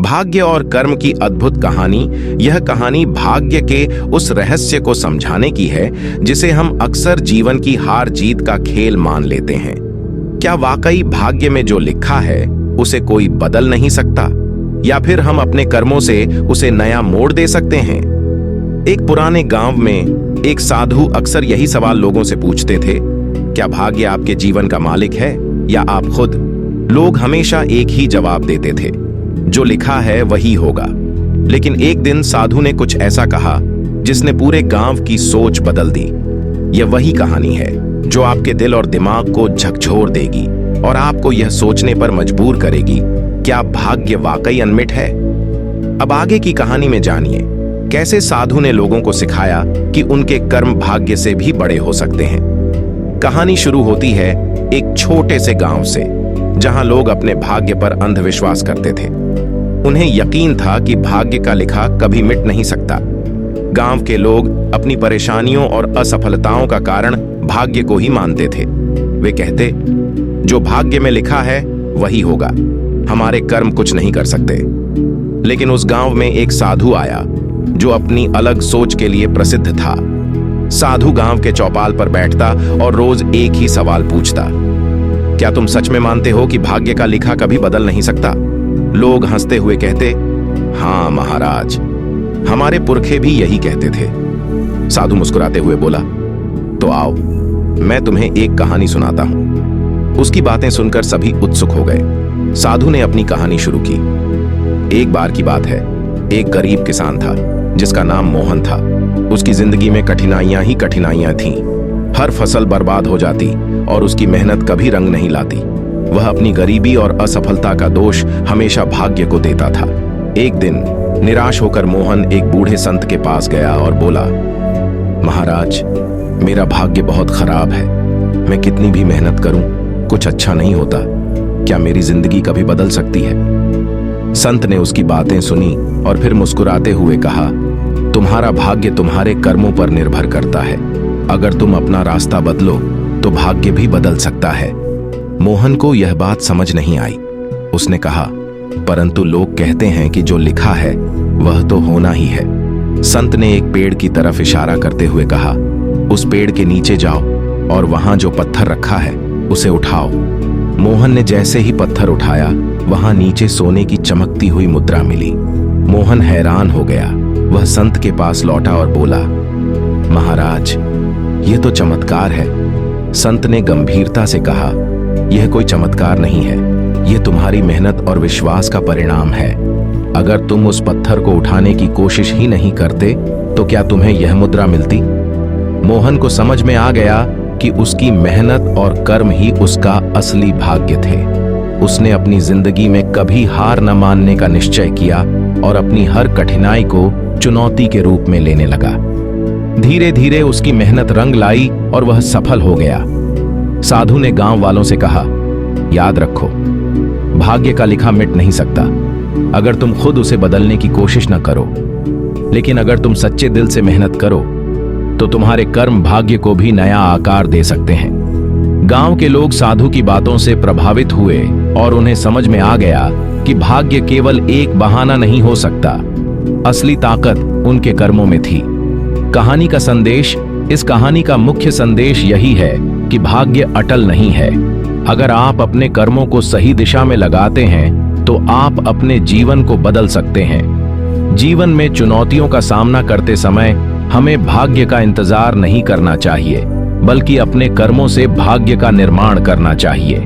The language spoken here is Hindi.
भाग्य और कर्म की अद्भुत कहानी। यह कहानी भाग्य के उस रहस्य को समझाने की है जिसे हम अक्सर जीवन की हार जीत का खेल मान लेते हैं। क्या वाकई भाग्य में जो लिखा है उसे कोई बदल नहीं सकता, या फिर हम अपने कर्मों से उसे नया मोड़ दे सकते हैं? एक पुराने गांव में एक साधु अक्सर यही सवाल लोगों से पूछते थे, क्या भाग्य आपके जीवन का मालिक है या आप खुद? लोग हमेशा एक ही जवाब देते थे, जो लिखा है वही होगा। लेकिन एक दिन साधु ने कुछ ऐसा कहा जिसने पूरे गांव की सोच बदल दी। यह वही कहानी है जो आपके दिल और दिमाग को झकझोर देगी और आपको यह सोचने पर मजबूर करेगी, क्या भाग्य वाकई अनमिट है? अब आगे की कहानी में जानिए कैसे साधु ने लोगों को सिखाया कि उनके कर्म भाग्य से भी बड़े हो सकते हैं। कहानी शुरू होती है एक छोटे से गांव से, जहां लोग अपने भाग्य पर अंधविश्वास करते थे। उन्हें यकीन था कि भाग्य का लिखा कभी मिट नहीं सकता। गांव के लोग अपनी परेशानियों और असफलताओं का कारण भाग्य को ही मानते थे। वे कहते, जो भाग्य में लिखा है वही होगा, हमारे कर्म कुछ नहीं कर सकते। लेकिन उस गांव में एक साधु आया जो अपनी अलग सोच के लिए प्रसिद्ध था। साधु गांव के चौपाल पर बैठता और रोज एक ही सवाल पूछता, क्या तुम सच में मानते हो कि भाग्य का लिखा कभी बदल नहीं सकता? लोग हंसते हुए कहते, हाँ महाराज, हमारे पुरखे भी यही कहते थे। साधु मुस्कुराते हुए बोला, तो आओ मैं तुम्हें एक कहानी सुनाता हूं। उसकी बातें सुनकर सभी उत्सुक हो गए। साधु ने अपनी कहानी शुरू की। एक बार की बात है, एक गरीब किसान था जिसका नाम मोहन था। उसकी जिंदगी में कठिनाइयां ही कठिनाइयां थीं। हर फसल बर्बाद हो जाती और उसकी मेहनत कभी रंग नहीं लाती। वह अपनी गरीबी और असफलता का दोष हमेशा भाग्य को देता था। एक दिन निराश होकर मोहन एक बूढ़े संत के पास गया और बोला, महाराज, मेरा भाग्य बहुत खराब है। मैं कितनी भी मेहनत करूं कुछ अच्छा नहीं होता। क्या मेरी जिंदगी कभी बदल सकती है? संत ने उसकी बातें सुनी और फिर मुस्कुराते हुए कहा, तुम्हारा भाग्य तुम्हारे कर्मों पर निर्भर करता है। अगर तुम अपना रास्ता बदलो तो भाग्य भी बदल सकता है। मोहन को यह बात समझ नहीं आई। उसने कहा, परंतु लोग कहते हैं कि जो लिखा है वह तो होना ही है। संत ने एक पेड़ की तरफ इशारा करते हुए कहा, उस पेड़ के नीचे जाओ और वहां जो पत्थर रखा है उसे उठाओ। मोहन ने जैसे ही पत्थर उठाया, वहां नीचे सोने की चमकती हुई मुद्रा मिली। मोहन हैरान हो गया। वह संत के पास लौटा और बोला, महाराज, यह तो चमत्कार है। संत ने गंभीरता से कहा, यह कोई चमत्कार नहीं है, यह तुम्हारी मेहनत और विश्वास का परिणाम है। अगर तुम उस पत्थर को उठाने की कोशिश ही नहीं करते तो क्या तुम्हें यह मुद्रा मिलती? मोहन को समझ में आ गया कि उसकी मेहनत और कर्म ही उसका असली भाग्य थे। उसने अपनी जिंदगी में कभी हार न मानने का निश्चय किया और अपनी हर कठिनाई को चुनौती के रूप में लेने लगा। धीरे धीरे उसकी मेहनत रंग लाई और वह सफल हो गया। साधु ने गांव वालों से कहा, याद रखो, भाग्य का लिखा मिट नहीं सकता अगर तुम खुद उसे बदलने की कोशिश न करो। लेकिन अगर तुम सच्चे दिल से मेहनत करो तो तुम्हारे कर्म भाग्य को भी नया आकार दे सकते हैं। गांव के लोग साधु की बातों से प्रभावित हुए और उन्हें समझ में आ गया कि भाग्य केवल एक बहाना नहीं हो सकता, असली ताकत उनके कर्मों में थी। कहानी का संदेश, इस कहानी का मुख्य संदेश यही है कि भाग्य अटल नहीं है। अगर आप अपने कर्मों को सही दिशा में लगाते हैं तो आप अपने जीवन को बदल सकते हैं। जीवन में चुनौतियों का सामना करते समय हमें भाग्य का इंतजार नहीं करना चाहिए, बल्कि अपने कर्मों से भाग्य का निर्माण करना चाहिए।